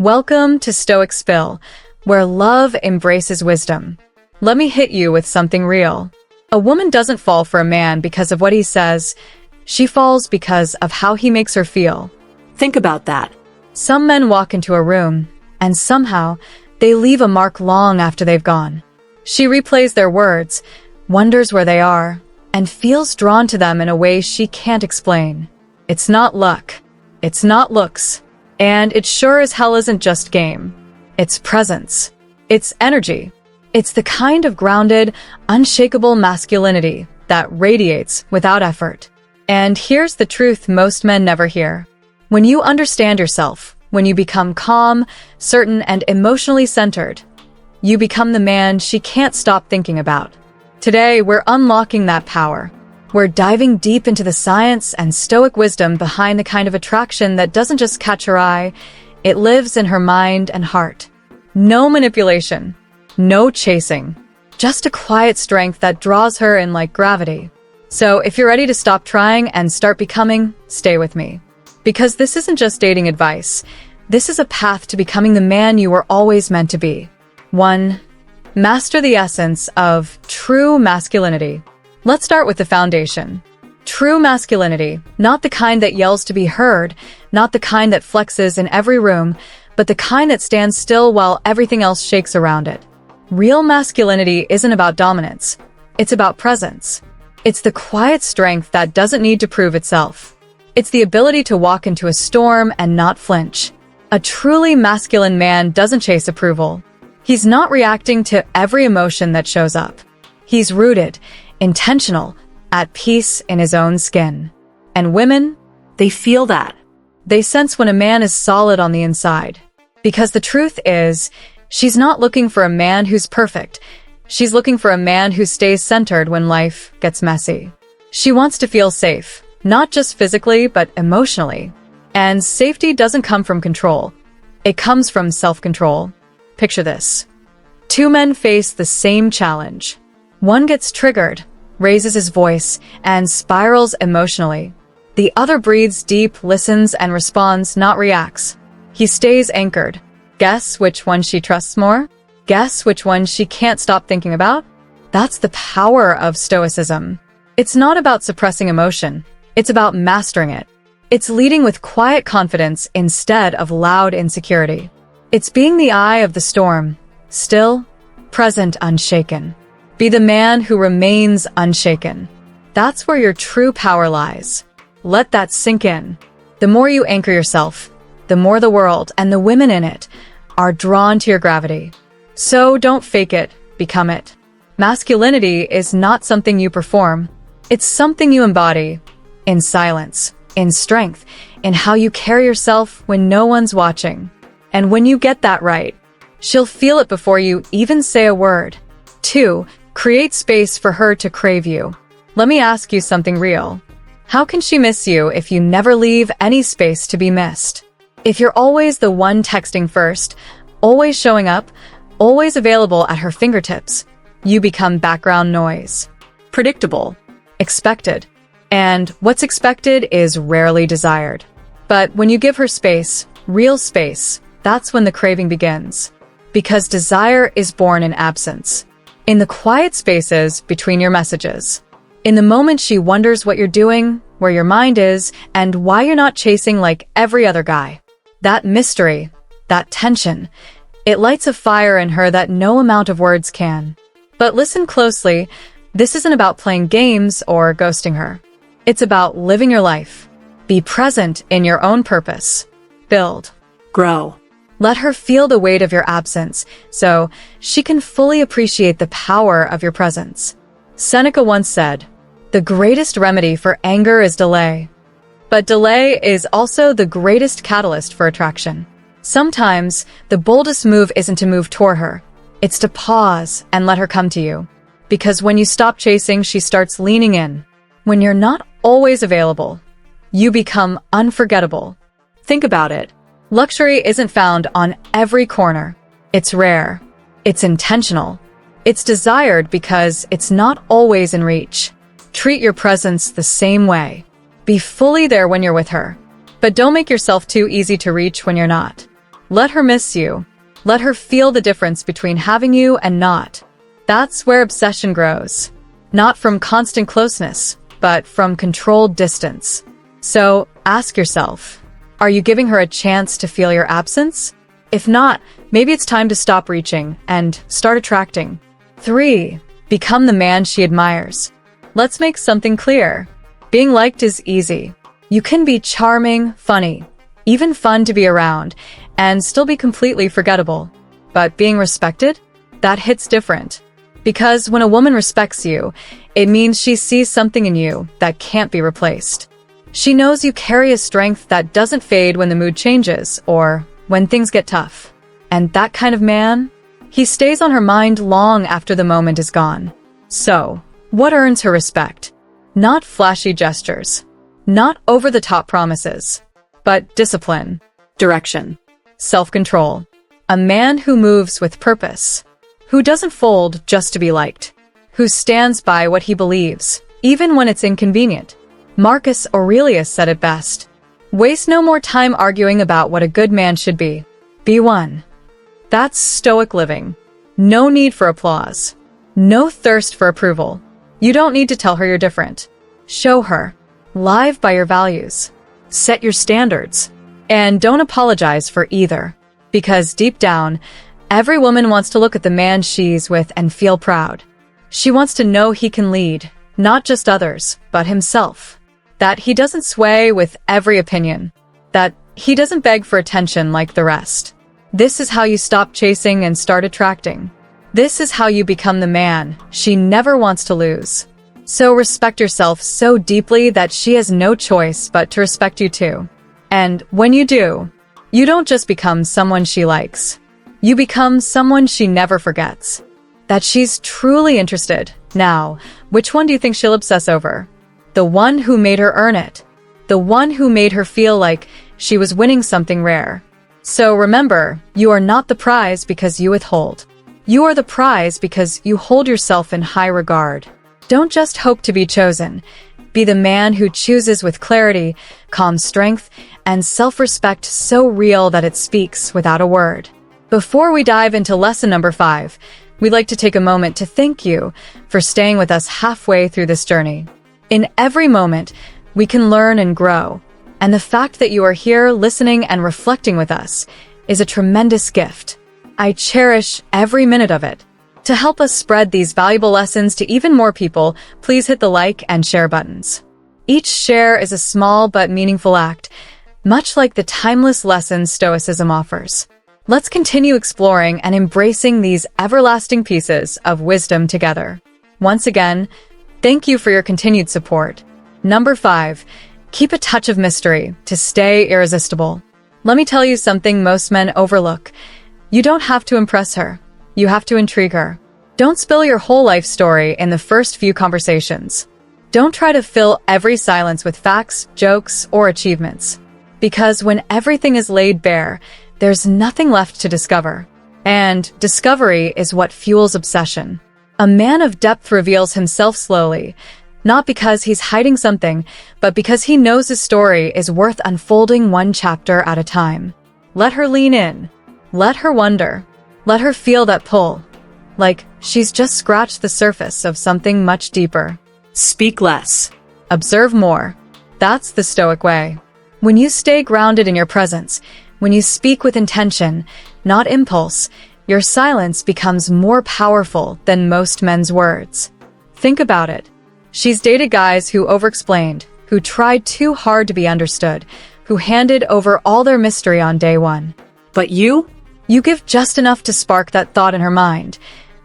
Welcome to Stoic Spill, where love embraces wisdom. Let me hit you with something real. A woman doesn't fall for a man because of what he says. She falls because of how he makes her feel. Think about that. Some men walk into a room, and somehow they leave a mark long after they've gone. She replays their words, wonders where they are, and feels drawn to them in a way she can't explain. It's not luck. It's not looks. And it sure as hell isn't just game. It's presence. It's energy. It's the kind of grounded, unshakable masculinity that radiates without effort. And here's the truth most men never hear. When you understand yourself, when you become calm, certain, and emotionally centered, you become the man she can't stop thinking about. Today, we're unlocking that power. We're diving deep into the science and stoic wisdom behind the kind of attraction that doesn't just catch her eye, it lives in her mind and heart. No manipulation, no chasing, just a quiet strength that draws her in like gravity. So if you're ready to stop trying and start becoming, stay with me. Because this isn't just dating advice. This is a path to becoming the man you were always meant to be. 1. Master the essence of true masculinity. Let's start with the foundation. True masculinity, not the kind that yells to be heard, not the kind that flexes in every room, but the kind that stands still while everything else shakes around it. Real masculinity isn't about dominance. It's about presence. It's the quiet strength that doesn't need to prove itself. It's the ability to walk into a storm and not flinch. A truly masculine man doesn't chase approval. He's not reacting to every emotion that shows up. He's rooted, intentional, at peace in his own skin. And women, They feel that. they sense when a man is solid on the inside. Because the truth is, she's not looking for a man who's perfect. She's looking for a man who stays centered when life gets messy. She wants to feel safe, not just physically, but emotionally. And safety doesn't come from control. It comes from self-control. Picture this. 2 men face the same challenge. One gets triggered, raises his voice, and spirals emotionally. The other breathes deep, listens, and responds, not reacts. He stays anchored. Guess which one she trusts more? Guess which one she can't stop thinking about? That's the power of Stoicism. It's not about suppressing emotion. It's about mastering it. It's leading with quiet confidence instead of loud insecurity. It's being the eye of the storm, still, present, unshaken. Be the man who remains unshaken. That's where your true power lies. Let that sink in. The more you anchor yourself, the more the world and the women in it are drawn to your gravity. So don't fake it, become it. Masculinity is not something you perform. It's something you embody, in silence, in strength, in how you carry yourself when no one's watching. And when you get that right, she'll feel it before you even say a word. 2. Create space for her to crave you. Let me ask you something real. How can she miss you if you never leave any space to be missed? If you're always the one texting first, always showing up, always available at her fingertips, you become background noise. Predictable. Expected. And what's expected is rarely desired. But when you give her space, real space, that's when the craving begins. Because desire is born in absence. In the quiet spaces between your messages. In the moment she wonders what you're doing, where your mind is, and why you're not chasing like every other guy. That mystery, that tension, it lights a fire in her that no amount of words can. But listen closely, this isn't about playing games or ghosting her. It's about living your life. Be present in your own purpose. Build. Grow. Let her feel the weight of your absence so she can fully appreciate the power of your presence. Seneca once said, "The greatest remedy for anger is delay." But delay is also the greatest catalyst for attraction. Sometimes, the boldest move isn't to move toward her. It's to pause and let her come to you. Because when you stop chasing, she starts leaning in. When you're not always available, you become unforgettable. Think about it. Luxury isn't found on every corner. It's rare. It's intentional. It's desired because it's not always in reach. Treat your presence the same way. Be fully there when you're with her. But don't make yourself too easy to reach when you're not. Let her miss you. Let her feel the difference between having you and not. That's where obsession grows. Not from constant closeness, but from controlled distance. So, ask yourself, are you giving her a chance to feel your absence? If not, maybe it's time to stop reaching and start attracting. 3. Become the man she admires. Let's make something clear. Being liked is easy. You can be charming, funny, even fun to be around, and still be completely forgettable. But being respected? That hits different. Because when a woman respects you, it means she sees something in you that can't be replaced. She knows you carry a strength that doesn't fade when the mood changes or when things get tough. And that kind of man, he stays on her mind long after the moment is gone. So, what earns her respect? Not flashy gestures, not over-the-top promises, but discipline, Direction. self-control. A man who moves with purpose, who doesn't fold just to be liked, who stands by what he believes, even when it's inconvenient. Marcus Aurelius said it best. Waste no more time arguing about what a good man should be. Be one. That's Stoic living. No need for applause. No thirst for approval. You don't need to tell her you're different. Show her. Live by your values. Set your standards. And don't apologize for either. Because deep down, every woman wants to look at the man she's with and feel proud. She wants to know he can lead, not just others, but himself. That he doesn't sway with every opinion. That he doesn't beg for attention like the rest. This is how you stop chasing and start attracting. This is how you become the man she never wants to lose. So respect yourself so deeply that she has no choice but to respect you too. And when you do, you don't just become someone she likes. You become someone she never forgets. That she's truly interested. Now, which one do you think she'll obsess over? The one who made her earn it. The one who made her feel like she was winning something rare. So remember, you are not the prize because you withhold. You are the prize because you hold yourself in high regard. Don't just hope to be chosen. Be the man who chooses with clarity, calm strength, and self-respect so real that it speaks without a word. Before we dive into lesson number 5, we'd like to take a moment to thank you for staying with us halfway through this journey. In every moment, we can learn and grow. And the fact that you are here listening and reflecting with us is a tremendous gift. I cherish every minute of it. To help us spread these valuable lessons to even more people, please hit the like and share buttons. Each share is a small but meaningful act, much like the timeless lessons Stoicism offers. Let's continue exploring and embracing these everlasting pieces of wisdom together. Once again, thank you for your continued support. Number 5. Keep a touch of mystery to stay irresistible. Let me tell you something most men overlook. You don't have to impress her. You have to intrigue her. Don't spill your whole life story in the first few conversations. Don't try to fill every silence with facts, jokes, or achievements. Because when everything is laid bare, there's nothing left to discover. And discovery is what fuels obsession. A man of depth reveals himself slowly, not because he's hiding something, but because he knows his story is worth unfolding one chapter at a time. Let her lean in. Let her wonder. Let her feel that pull. Like she's just scratched the surface of something much deeper. Speak less. Observe more. That's the Stoic way. When you stay grounded in your presence, when you speak with intention, not impulse, your silence becomes more powerful than most men's words. Think about it. She's dated guys who overexplained, who tried too hard to be understood, who handed over all their mystery on day one. But you? You give just enough to spark that thought in her mind.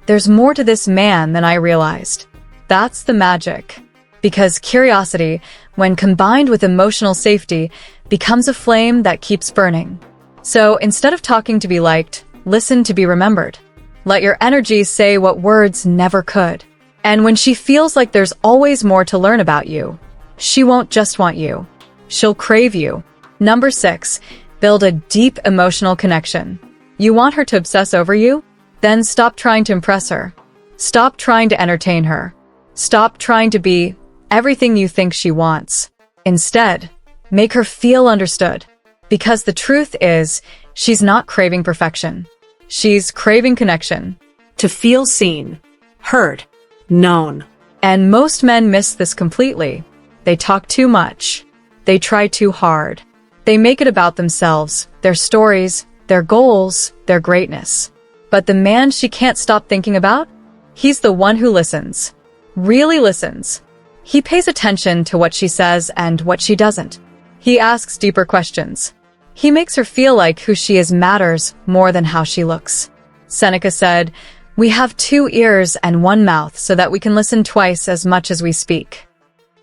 There's more to this man than I realized. That's the magic. Because curiosity, when combined with emotional safety, becomes a flame that keeps burning. So instead of talking to be liked, listen to be remembered. Let your energy say what words never could. And when she feels like there's always more to learn about you, she won't just want you. She'll crave you. Number 6, build a deep emotional connection. You want her to obsess over you? Then stop trying to impress her. Stop trying to entertain her. Stop trying to be everything you think she wants. Instead, make her feel understood. Because the truth is, She's not craving perfection. She's craving connection. To feel seen, heard, known. And most men miss this completely. They talk too much. They try too hard. They make it about themselves, their stories, their goals, their greatness. But the man she can't stop thinking about? He's the one who listens. Really listens. He pays attention to what she says and what she doesn't. He asks deeper questions. He makes her feel like who she is matters more than how she looks. Seneca said, "We have 2 ears and 1 mouth so that we can listen twice as much as we speak."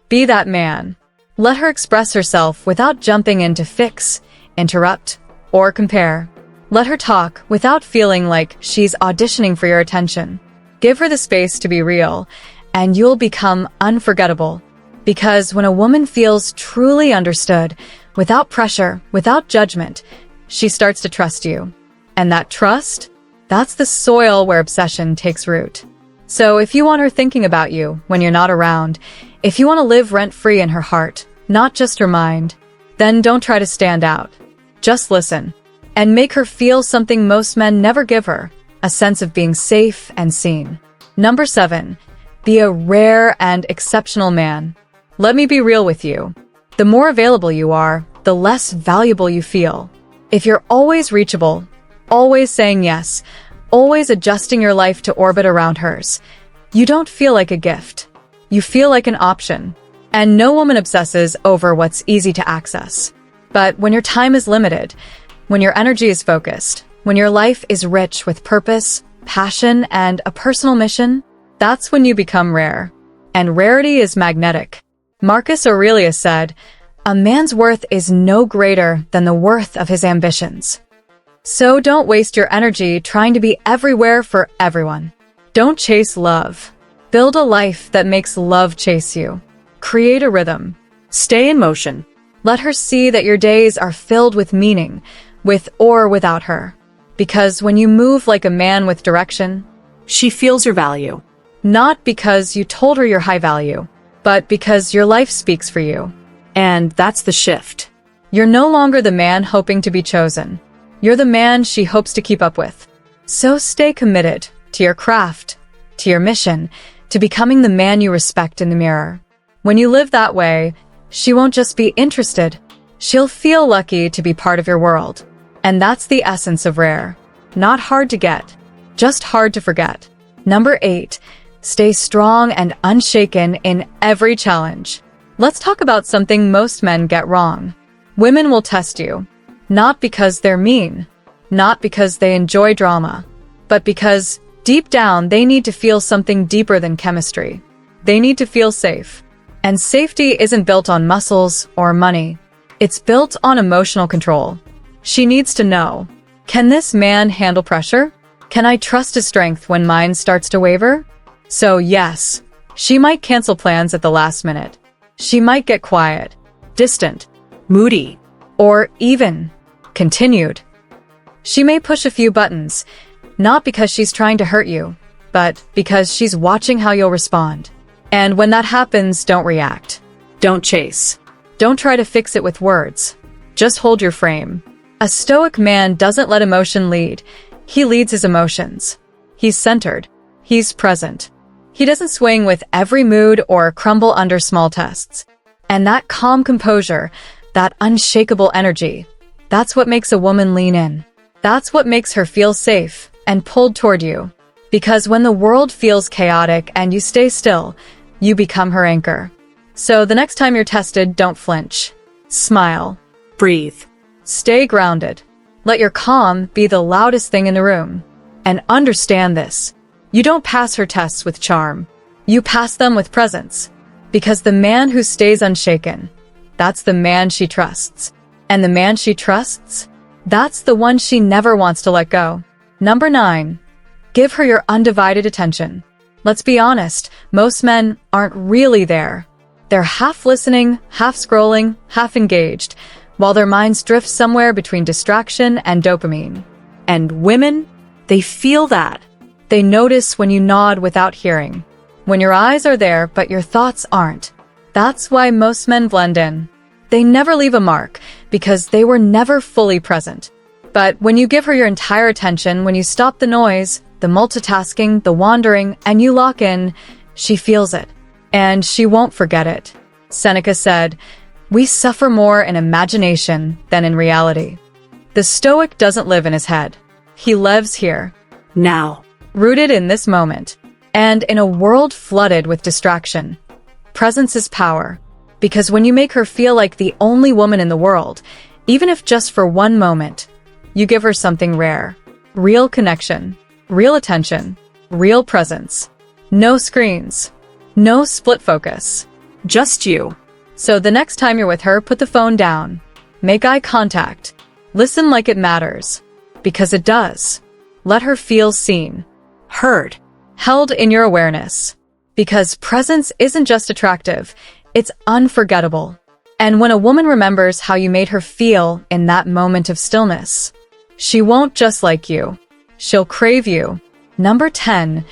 Be that man. Let her express herself without jumping in to fix, interrupt, or compare. Let her talk without feeling like she's auditioning for your attention. Give her the space to be real, and you'll become unforgettable. Because when a woman feels truly understood, without pressure, without judgment, she starts to trust you. And that trust, that's the soil where obsession takes root. So if you want her thinking about you when you're not around, if you want to live rent-free in her heart, not just her mind, then don't try to stand out. Just listen. And make her feel something most men never give her, a sense of being safe and seen. Number 7. Be a rare and exceptional man. Let me be real with you. The more available you are, the less valuable you feel. If you're always reachable, always saying yes, always adjusting your life to orbit around hers, you don't feel like a gift. You feel like an option. And no woman obsesses over what's easy to access. But when your time is limited, when your energy is focused, when your life is rich with purpose, passion, and a personal mission, that's when you become rare. And rarity is magnetic. Marcus Aurelius said, "A man's worth is no greater than the worth of his ambitions." So don't waste your energy trying to be everywhere for everyone. Don't chase love. Build a life that makes love chase you. Create a rhythm. Stay in motion. Let her see that your days are filled with meaning, with or without her. Because when you move like a man with direction, She feels your value. not because you told her you're high value, but because your life speaks for you. And that's the shift. You're no longer the man hoping to be chosen. You're the man she hopes to keep up with. So stay committed to your craft, to your mission, to becoming the man you respect in the mirror. When you live that way, she won't just be interested. She'll feel lucky to be part of your world. And that's the essence of rare. Not hard to get, just hard to forget. Number 8, stay strong and unshaken in every challenge. Let's talk about something most men get wrong. Women will test you, not because they're mean, not because they enjoy drama, but because deep down they need to feel something deeper than chemistry. They need to feel safe. And safety isn't built on muscles or money. It's built on emotional control. She needs to know, can this man handle pressure? Can I trust his strength when mine starts to waver? So yes, she might cancel plans at the last minute. She might get quiet, distant, Moody. or even continued. She may push a few buttons, not because she's trying to hurt you, but because she's watching how you'll respond. And when that happens, don't react. Don't chase. Don't try to fix it with words. Just hold your frame. A stoic man doesn't let emotion lead. He leads his emotions. He's centered. He's present. He doesn't swing with every mood or crumble under small tests. And that calm composure, that unshakable energy, that's what makes a woman lean in. That's what makes her feel safe and pulled toward you. Because when the world feels chaotic and you stay still, you become her anchor. So the next time you're tested, don't flinch. Smile. Breathe. Stay grounded. Let your calm be the loudest thing in the room. And understand this. You don't pass her tests with charm. You pass them with presence. Because the man who stays unshaken, that's the man she trusts. And the man she trusts, that's the one she never wants to let go. Number 9. Give her your undivided attention. Let's be honest, most men aren't really there. They're half listening, half scrolling, half engaged, while their minds drift somewhere between distraction and dopamine. And women, they feel that. They notice when you nod without hearing. When your eyes are there, but your thoughts aren't. That's why most men blend in. They never leave a mark, because they were never fully present. But when you give her your entire attention, when you stop the noise, the multitasking, the wandering, and you lock in, she feels it. And she won't forget it. Seneca said, "We suffer more in imagination than in reality." The Stoic doesn't live in his head. He lives here, Now. rooted in this moment. And in a world flooded with distraction, presence is power. Because when you make her feel like the only woman in the world, even if just for one moment, you give her something rare. Real connection, real attention, real presence. No screens, no split focus. Just you. So the next time you're with her, put the phone down. Make eye contact. Listen like it matters. Because it does. Let her feel seen. Heard. Held in your awareness. Because presence isn't just attractive, it's unforgettable. And when a woman remembers how you made her feel in that moment of stillness, she won't just like you. She'll crave you. Number 10,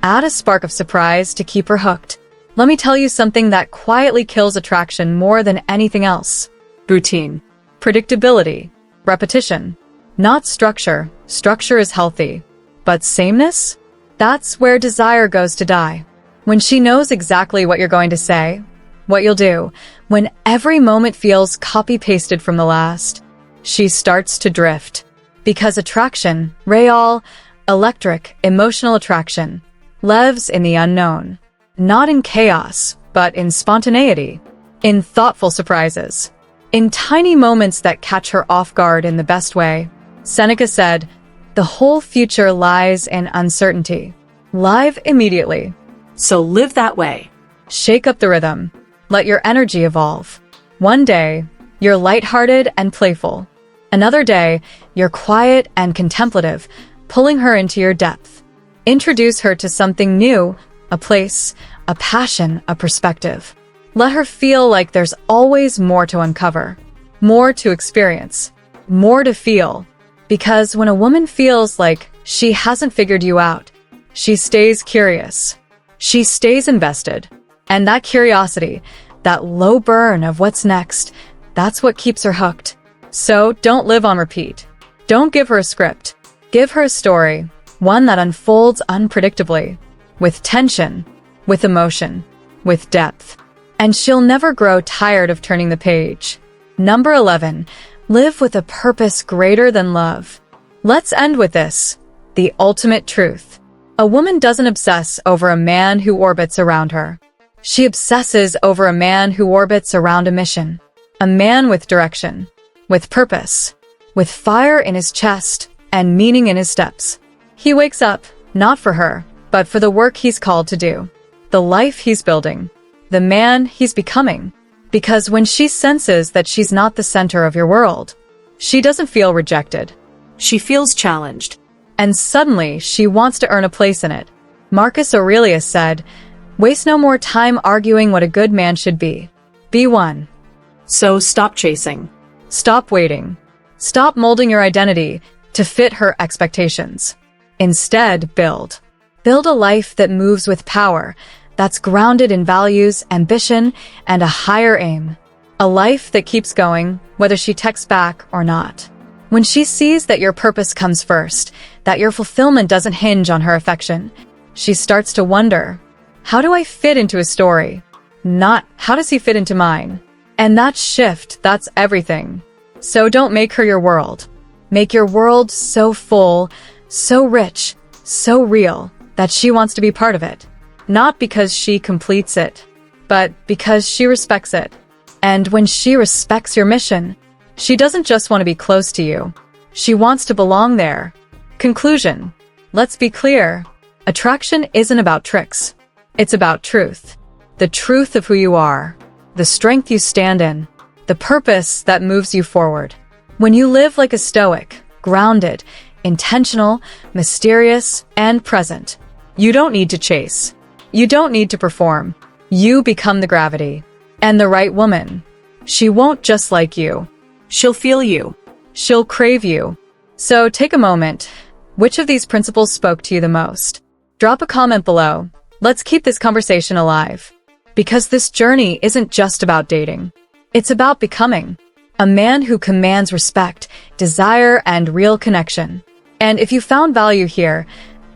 add a spark of surprise to keep her hooked. Let me tell you something that quietly kills attraction more than anything else. Routine. Predictability. Repetition. Not structure. Structure is healthy. But sameness? That's where desire goes to die. When she knows exactly what you're going to say, what you'll do, when every moment feels copy-pasted from the last, she starts to drift. Because attraction, real, electric, emotional attraction, lives in the unknown. Not in chaos, but in spontaneity, in thoughtful surprises, in tiny moments that catch her off guard in the best way. Seneca said, "The whole future lies in uncertainty." Live immediately. So live that way. Shake up the rhythm. Let your energy evolve. One day, you're lighthearted and playful. Another day, you're quiet and contemplative, pulling her into your depth. Introduce her to something new, a place, a passion, a perspective. Let her feel like there's always more to uncover, more to experience, more to feel. Because when a woman feels like she hasn't figured you out, she stays curious. She stays invested. And that curiosity, that low burn of what's next, that's what keeps her hooked. So don't live on repeat. Don't give her a script. Give her a story, one that unfolds unpredictably, with tension, with emotion, with depth. And she'll never grow tired of turning the page. Number 11, live with a purpose greater than love. Let's end with this, the ultimate truth. A woman doesn't obsess over a man who orbits around her. She obsesses over a man who orbits around a mission. A man with direction, with purpose, with fire in his chest and meaning in his steps. He wakes up, not for her, but for the work he's called to do, the life he's building, the man he's becoming. Because when she senses that she's not the center of your world, she doesn't feel rejected. She feels challenged. And suddenly, she wants to earn a place in it. Marcus Aurelius said, "Waste no more time arguing what a good man should be. Be one." So stop chasing. Stop waiting. Stop molding your identity to fit her expectations. Instead, build. Build a life that moves with power, that's grounded in values, ambition, and a higher aim. A life that keeps going, whether she texts back or not. When she sees that your purpose comes first, that your fulfillment doesn't hinge on her affection, she starts to wonder, how do I fit into his story? Not, how does he fit into mine? And that shift, that's everything. So don't make her your world. Make your world so full, so rich, so real, that she wants to be part of it. Not because she completes it, but because she respects it. And when she respects your mission, she doesn't just want to be close to you. She wants to belong there. Conclusion. Let's be clear. Attraction isn't about tricks. It's about truth. The truth of who you are. The strength you stand in. The purpose that moves you forward. When you live like a Stoic, grounded, intentional, mysterious, and present, you don't need to chase. You don't need to perform. You become the gravity. And the right woman. She won't just like you. She'll feel you. She'll crave you. So take a moment. Which of these principles spoke to you the most? Drop a comment below. Let's keep this conversation alive. Because this journey isn't just about dating. It's about becoming. A man who commands respect, desire, and real connection. And if you found value here,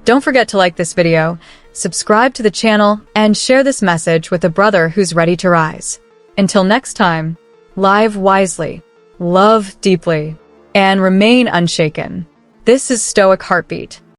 don't forget to like this video, subscribe to the channel, and share this message with a brother who's ready to rise. Until next time, live wisely, love deeply, and remain unshaken. This is Stoic Heartbeat.